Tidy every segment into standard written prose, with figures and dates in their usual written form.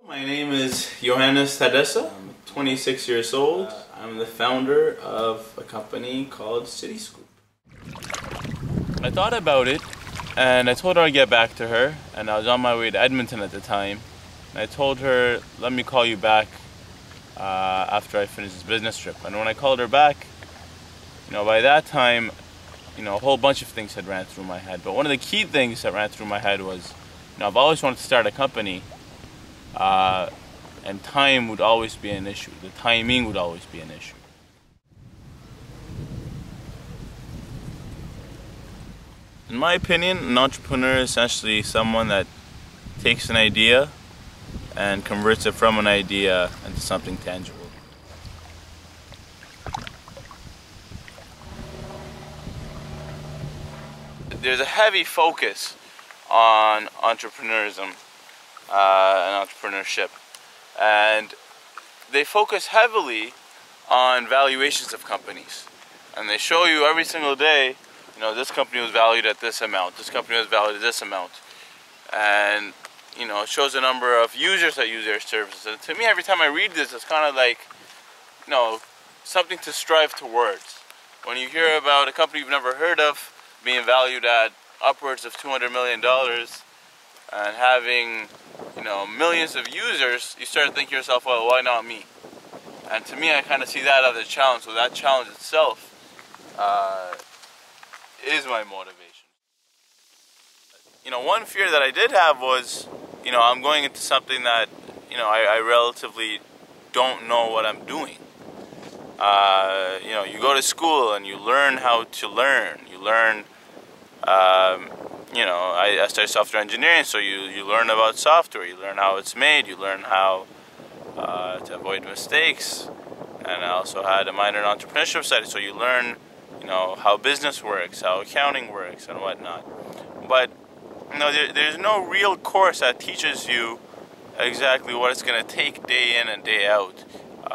My name is Johannes Tadessa. I'm 26 years old. I'm the founder of a company called Cityscoop. I thought about it and I told her I'd get back to her, and I was on my way to Edmonton at the time. And I told her, let me call you back after I finish this business trip. And when I called her back, by that time, a whole bunch of things had ran through my head. But one of the key things that ran through my head was, I've always wanted to start a company, and time would always be an issue. The timing would always be an issue. In my opinion, an entrepreneur is essentially someone that takes an idea and converts it from an idea into something tangible. There's a heavy focus on entrepreneurism and entrepreneurship, and they focus heavily on valuations of companies, and they show you every single day, this company was valued at this amount, this company was valued at this amount, and it shows the number of users that use their services. And to me, every time I read this, it's kind of like something to strive towards. When you hear about a company you've never heard of being valued at upwards of $200 million and having millions of users, you start to think to yourself, well, why not me? And to me, I kind of see that as a challenge. So that challenge itself is my motivation. One fear that I did have was, I'm going into something that, I relatively don't know what I'm doing. You go to school and you learn how to learn. You learn, I studied software engineering, so you learn about software, you learn how it's made, you learn how to avoid mistakes. And I also had a minor in entrepreneurship studies, so you learn, how business works, how accounting works, and whatnot. But, there's no real course that teaches you exactly what it's going to take day in and day out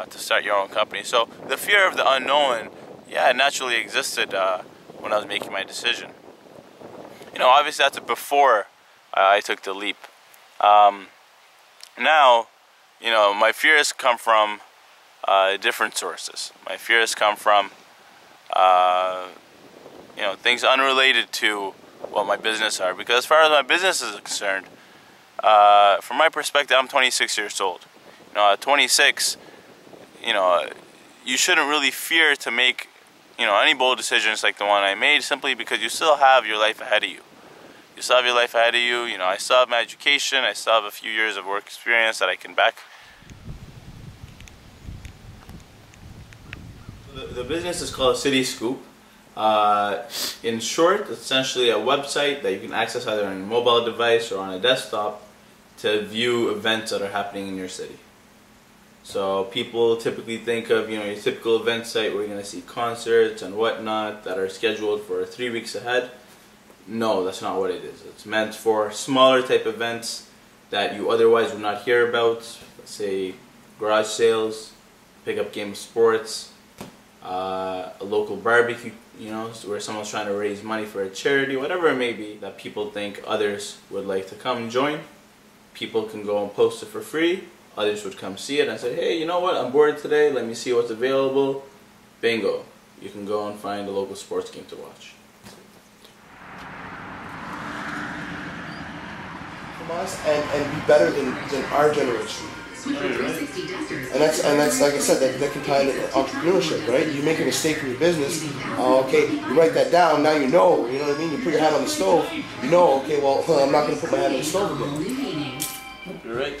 to start your own company. So the fear of the unknown, it naturally existed when I was making my decision. Obviously that's before I took the leap. Now, my fears come from different sources. My fears come from, things unrelated to what my business are. Because as far as my business is concerned, from my perspective, I'm 26 years old. At 26, you shouldn't really fear to make, any bold decisions like the one I made, simply because you still have your life ahead of you. You still have your life ahead of you. I still have my education. I still have a few years of work experience that I can back. The business is called Cityscoop. In short, it's essentially a website that you can access either on your mobile device or on a desktop to view events that are happening in your city. So people typically think of your typical event site where you're going to see concerts and whatnot that are scheduled for 3 weeks ahead. No, that's not what it is. It's meant for smaller type events that you otherwise would not hear about. Let's say garage sales, pickup game of sports, a local barbecue, where someone's trying to raise money for a charity, whatever it may be that people think others would like to come and join. People can go and post it for free. Others would come see it and say, hey, you know what, I'm bored today, let me see what's available. Bingo. You can go and find a local sports game to watch. From us and be better than our generation. And that's like I said, that can tie into entrepreneurship, right? You make a mistake in your business, okay, you write that down, now you know what I mean? You put your hand on the stove, okay, well, I'm not going to put my hand on the stove again. You're right.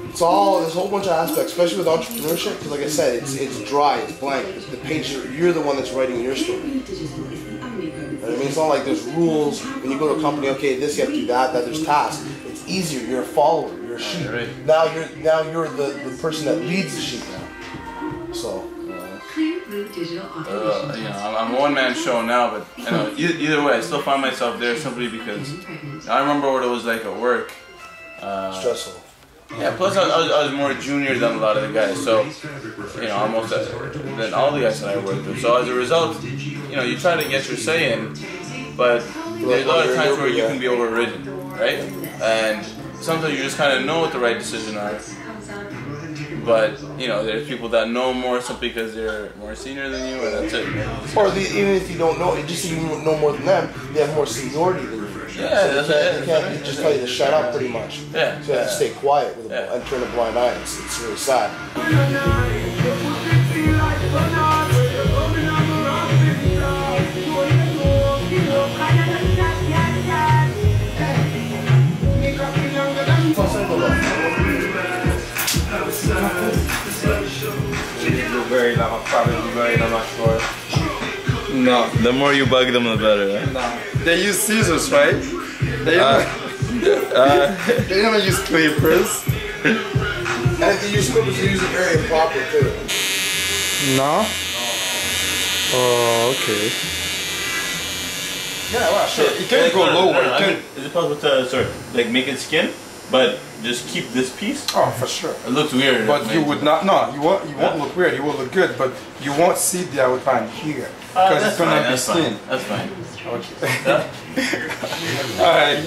There's a whole bunch of aspects, especially with entrepreneurship, because like I said, it's dry, it's blank. The page, you're the one that's writing your story. It's not like there's rules when you go to a company, okay, this you have to do that there's tasks. It's easier, you're a follower, you're a sheep. Right. Now you're the person that leads the sheep now. So I'm a one-man show now, but either way, I still find myself there simply because I remember what it was like at work. Stressful. Yeah, plus I was more junior than a lot of the guys, so, almost than all the guys that I worked with. So as a result, you try to get your say in, but there's a lot of times where you can be overridden, right? And sometimes you just kind of know what the right decision are. But you know, there's people that know more simply because they're more senior than you, and that's it. Or even if you don't know, just even know more than them, they have more seniority than you. Yeah, so they can't just tell you to shut up, pretty much. Yeah. So you have to stay quiet with and turn a blind eye. It's really sad. Very long, I'll probably be married, I'm not sure. No. The more you bug them, the better. Right? No. They use scissors, right? They never use clippers. And if you use clippers, you use it very improper too. No? Oh, okay. Yeah, well, sure. It can go lower. I mean, is it possible to like make it skin, but just keep this piece? Oh, for sure. It looks weird. But you would not. No, you won't look weird. You will look good, but you won't see the outline here because it's gonna be skin. That's fine. Okay. All right.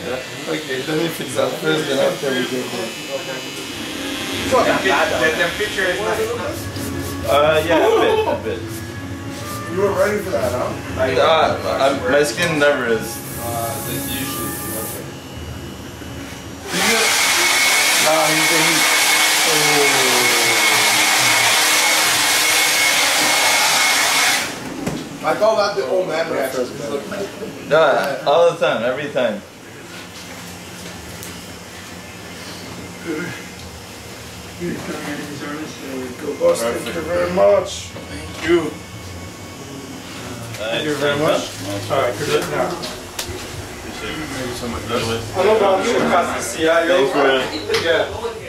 Okay. Let me fix that first, then after we get there. The temperature is nice. Yeah, a bit. You were ready for that, huh? My skin never is. Usually. Okay. Nah, he's I call that the old man reaction. Yeah, all the time, every time. Go, boss. Thank you very much. Thank you. Thank you very much. Alright, good now. Thank you so much. Hello, boss. Thanks for Yeah.